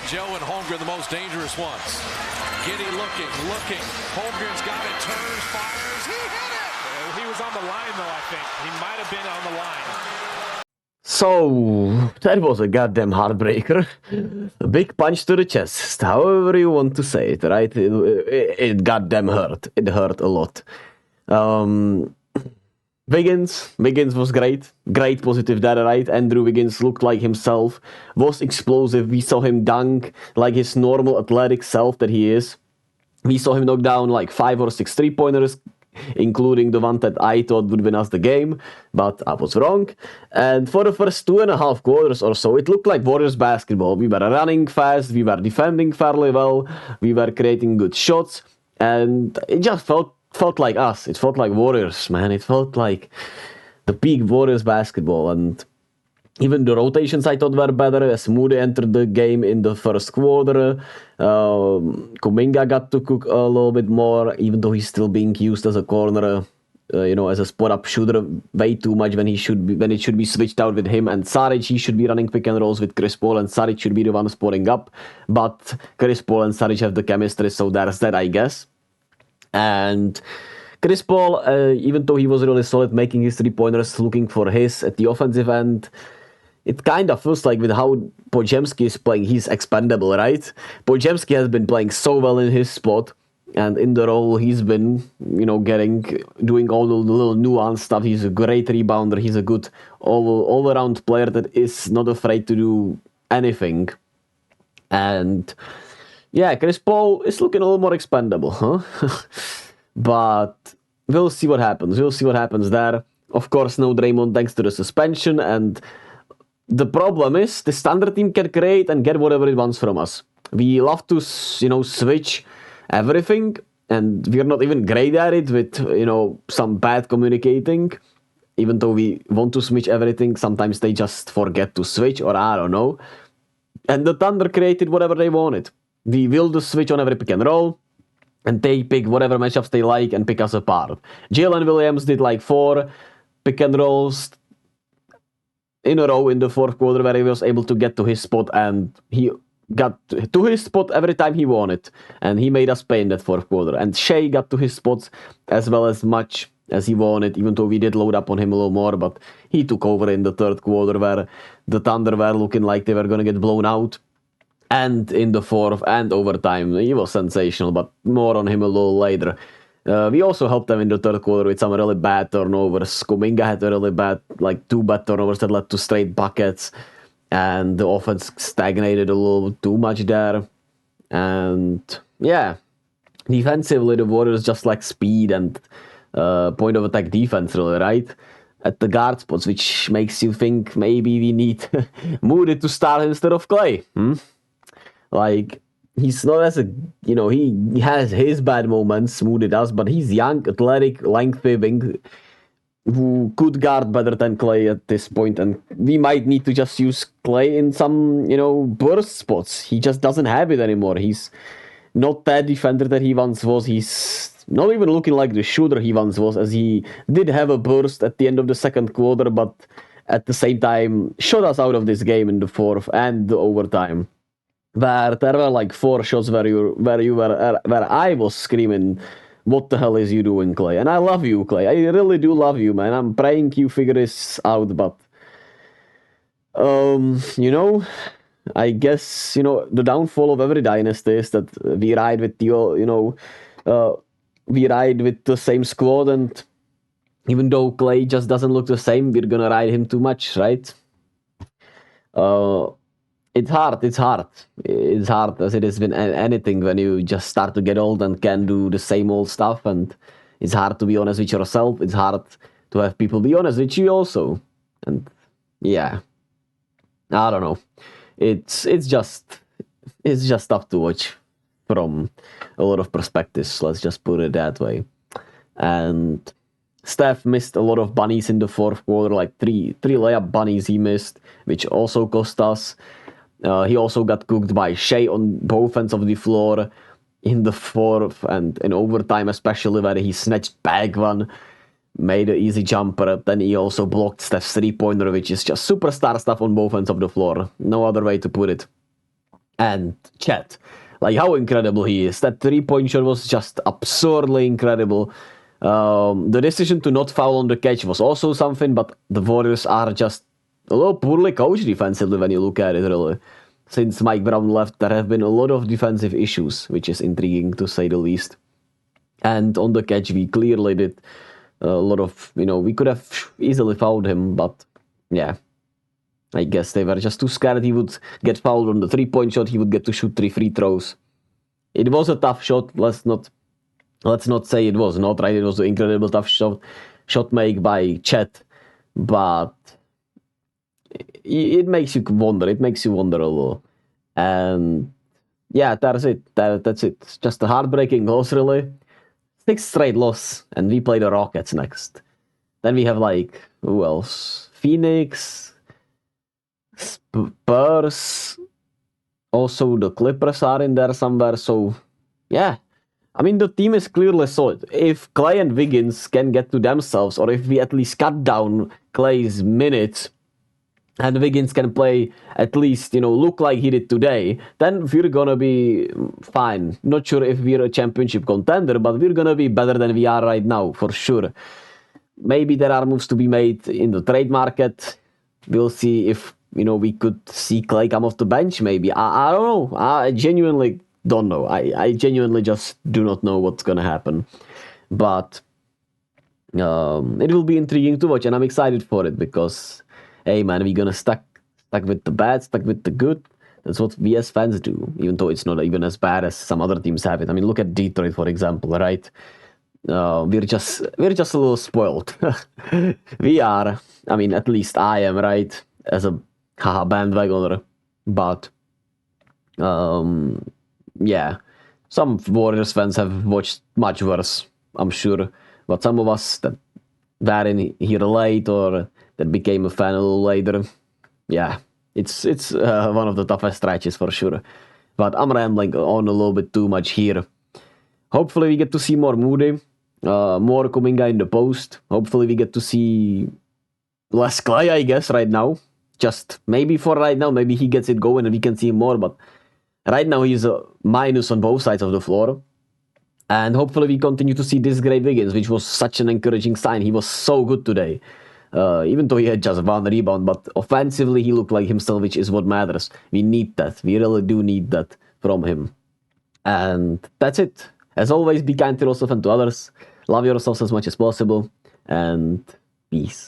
Joe and Holmgren, the most dangerous ones. Giddy looking. Holmgren's got it, turns, fires. He hit it! He was on the line, though, I think. He might have been on the line. So, that was a goddamn heartbreaker. A big punch to the chest, however you want to say it, right? It goddamn hurt. It hurt a lot. Wiggins was great. Great positive there, right? Andrew Wiggins looked like himself, was explosive. We saw him dunk like his normal athletic self that he is. We saw him knock down like 5 or 6 3-pointers, including the one that I thought would win us the game, but I was wrong. And for the first 2.5 quarters or so, it looked like Warriors basketball. We were running fast, we were defending fairly well, we were creating good shots, and it just felt like us. It felt like Warriors, man. It felt like the peak Warriors basketball. And even the rotations I thought were better as Moody entered the game in the first quarter. Kuminga got to cook a little bit more, even though he's still being used as a corner, as a spot-up shooter way too much when it should be switched out with him and Saric. He should be running pick and rolls with Chris Paul, and Saric should be the one spotting up. But Chris Paul and Saric have the chemistry, so there's that, I guess. And Chris Paul, even though he was really solid making his 3-pointers, looking for his at the offensive end, it kind of feels like with how Podziemski is playing, he's expendable, right? Podziemski has been playing so well in his spot, and in the role he's been, doing all the little nuanced stuff. He's a great rebounder. He's a good all-around player that is not afraid to do anything. And yeah, Chris Paul is looking a little more expendable, huh? But we'll see what happens. We'll see what happens there. Of course, no Draymond thanks to the suspension, and the problem is the standard team can create and get whatever it wants from us. We love to, switch everything, and we're not even great at it with, some bad communicating. Even though we want to switch everything, sometimes they just forget to switch, or I don't know. And the Thunder created whatever they wanted. We will just switch on every pick and roll, and they pick whatever matchups they like and pick us apart. Jalen Williams did like 4 pick and rolls in a row in the fourth quarter where he was able to get to his spot, and he got to his spot every time he wanted, and he made us pay in that fourth quarter. And Shea got to his spots as well as much as he wanted, even though we did load up on him a little more, but he took over in the third quarter where the Thunder were looking like they were going to get blown out. And in the fourth and overtime, he was sensational, but more on him a little later. We also helped them in the third quarter with some really bad turnovers. Kuminga had a really bad, 2 bad turnovers that led to straight buckets. And the offense stagnated a little too much there. And yeah, defensively, the Warriors just lack speed and point of attack defense, really, right? At the guard spots, which makes you think maybe we need Moody to start instead of Klay. He's not as he has his bad moments, Moody does, but he's young, athletic, lengthy wing who could guard better than Klay at this point, and we might need to just use Klay in some, burst spots. He just doesn't have it anymore. He's not that defender that he once was. He's not even looking like the shooter he once was, as he did have a burst at the end of the second quarter, but at the same time shot us out of this game in the fourth and the overtime. Where there were 4 shots where I was screaming, "What the hell is you doing, Klay?" And I love you, Klay. I really do love you, man. I'm praying you figure this out, but I guess the downfall of every dynasty is that we ride with the same squad, and even though Klay just doesn't look the same, we're gonna ride him too much, right? It's hard as it is with anything when you just start to get old and can do the same old stuff, and it's hard to be honest with yourself. It's hard to have people be honest with you also, and yeah, I don't know. It's just tough to watch from a lot of perspectives. Let's just put it that way. And Steph missed a lot of bunnies in the fourth quarter, three layup bunnies he missed, which also cost us. He also got cooked by Shea on both ends of the floor in the fourth and in overtime, especially where he snatched back one, made an easy jumper. Then he also blocked Steph's 3-pointer, which is just superstar stuff on both ends of the floor. No other way to put it. And Chet, like how incredible he is. That 3-point shot was just absurdly incredible. The decision to not foul on the catch was also something, but the Warriors are just a little poorly coached defensively when you look at it, really. Since Mike Brown left, there have been a lot of defensive issues, which is intriguing to say the least. And on the catch, we clearly did a lot of, we could have easily fouled him, but yeah. I guess they were just too scared he would get fouled on the 3-point shot. He would get to shoot 3 free throws. It was a tough shot. Let's not say it was not, right? It was an incredible tough shot make by Chet, but it makes you wonder. It makes you wonder a little. And yeah, that's it. That's it. It's just a heartbreaking loss, really. 6th straight loss, and we play the Rockets next. Then we have who else? Phoenix, Spurs, also the Clippers are in there somewhere. So yeah, I mean the team is clearly solid. If Klay and Wiggins can get to themselves, or if we at least cut down Klay's minutes and Wiggins can play at least, look like he did today, then we're gonna be fine. Not sure if we're a championship contender, but we're gonna be better than we are right now, for sure. Maybe there are moves to be made in the trade market. We'll see if, we could see Klay come off the bench, maybe. I don't know. I genuinely don't know. I genuinely just do not know what's gonna happen. But it will be intriguing to watch, and I'm excited for it because, hey man, we're gonna stuck with the bad, stuck with the good. That's what we as fans do, even though it's not even as bad as some other teams have it. I mean, look at Detroit, for example, right? We're just a little spoiled. We are. I mean, at least I am, right? As a bandwagoner. But yeah, some Warriors fans have watched much worse, I'm sure. But some of us that were in here late or that became a fan a little later, yeah, it's one of the toughest stretches for sure. But I'm rambling on a little bit too much here. Hopefully we get to see more Moody, more Kuminga in the post. Hopefully we get to see less Klay, I guess, right now. Just maybe for right now, maybe he gets it going and we can see more. But right now he's a minus on both sides of the floor. And hopefully we continue to see this great Wiggins, which was such an encouraging sign. He was so good today. Even though he had just 1 rebound, but offensively he looked like himself, which is what matters. We need that. We really do need that from him. And that's it. As always, be kind to yourself and to others. Love yourselves as much as possible. And peace.